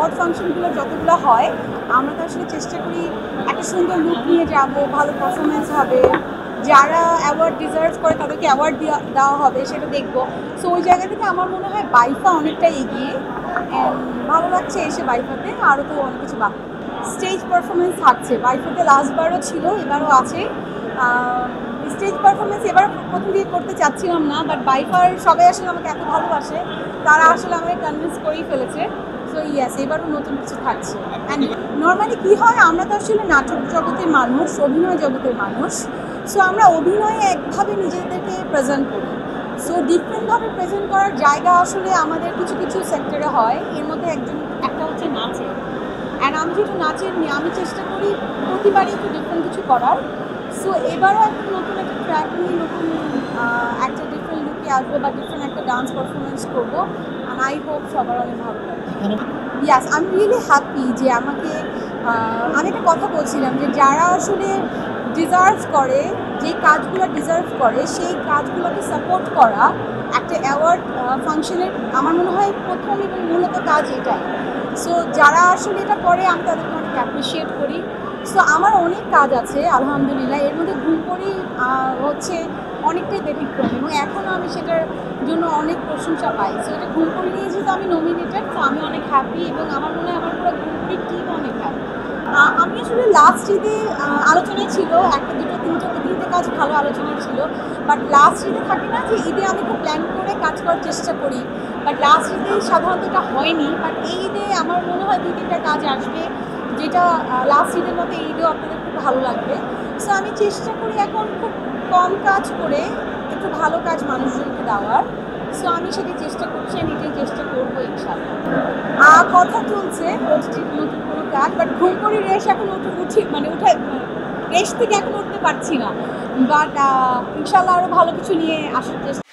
Award ফাংশনগুলো যতগুলো হয় আমরা তো আসলে চেষ্টা করি একটা সুন্দর লুক নিয়ে যাব, ভালো পারফরমেন্স হবে, যারা অ্যাওয়ার্ড ডিজার্ভ করে তাদেরকে অ্যাওয়ার্ড দেওয়া হবে সেটা দেখবো। সো ওই জায়গা থেকে আমার মনে হয় বাইফা অনেকটা এগিয়ে, অ্যান্ড ভালো লাগছে এসে বাইফাতে। আরও তো অনেক কিছু বাকি, স্টেজ পারফরমেন্স থাকছে। বাইফাতে লাস্টবারও ছিল, এবারও আছে। স্টেজ পারফরমেন্স এবার প্রথম দিকে করতে চাচ্ছিলাম না, বাট বাইফার সবাই আসলে আমাকে এত ভালোবাসে, তারা আসলে আমাকে কনভিন্স করেই ফেলেছে। সো ইয়াস, এবারও নতুন কিছু থাকছে। অ্যান্ড নর্মালি কী হয়, আমরা তো আসলে নাটক জগতের মানুষ, অভিনয় জগতের মানুষ। সো আমরা অভিনয়ে একভাবে নিজেদেরকে প্রেজেন্ট করি। সো ডিফারেন্টভাবে প্রেজেন্ট করার জায়গা আসলে আমাদের কিছু কিছু সেক্টরে হয়। এর মধ্যে একটা হচ্ছে নাচে। অ্যান্ড আমি যেহেতু নাচের নিয়ে আমি চেষ্টা করি প্রতিবারই একটু ডিফারেন্ট কিছু করার। সো এবারও একটা নতুন একটা ট্র্যাক নিয়ে নতুন একটা ডিফারেন্ট লুকে আসবো বা ডিফারেন্ট একটা ডান্স পারফরমেন্স করবো। অ্যান্ড আই হোপ সবার অনেক ভালো লাগবে। ইয়াস, আমি রিয়েলি হ্যাপি যে আমাকে আমি একটা কথা বলছিলাম যে যারা আসলে ডিজার্ভ করে, যে কাজগুলো ডিজার্ভ করে সেই কাজগুলোকে সাপোর্ট করা একটা অ্যাওয়ার্ড ফাংশনের আমার মনে হয় প্রথম এবং মূলত কাজ এটাই। সো যারা আসলে এটা করে আমি তাদেরকে অনেক অ্যাপ্রিসিয়েট করি। সো আমার অনেক কাজ আছে আলহামদুলিল্লাহ, এর মধ্যে ঘুমপড়ি হচ্ছে অনেকটাই ব্যতিক্রম এবং এখনও আমি সেটার জন্য অনেক প্রশংসা পাই। সো এটা ঘুমপড়ি নিয়ে যেহেতু আমি নমিনেটেড, তো আমি অনেক হ্যাপি এবং আমার মনে হয় আমার পুরো ঘুমপড়ির টিম অনেক হ্যাপি। আমি আসলে লাস্ট ঈদে আলোচনায় ছিল একটা দুটো তিনটে কাজ ভালো আলোচনায় ছিল, বাট লাস্ট ঈদে থাকে না যে ঈদে আমি খুব প্ল্যান করে কাজ করার চেষ্টা করি, বাট লাস্ট ঈদে সাধারণত এটা হয়নি। বাট এই ঈদে আমার মনে হয় 2-3টা কাজ আসবে যেটা লাস্ট ঈদের মতো এই ঈদেও আপনাদের খুব ভালো লাগবে। সো আমি চেষ্টা করি এখন খুব কম কাজ করে একটু ভালো কাজ মানুষজনকে দেওয়ার। সো আমি সেটাই চেষ্টা করছি, আমি এটাই চেষ্টা করবো ইনশাআল্লাহ। কথা চলছে নতুন কোনো কাজ, বাট ঘুমপড়ির রেশ এখন রেশ থেকে এখন উঠতে পারছি না। বাট ইনশাআল্লাহ আরও ভালো কিছু নিয়ে আসার চেষ্টা।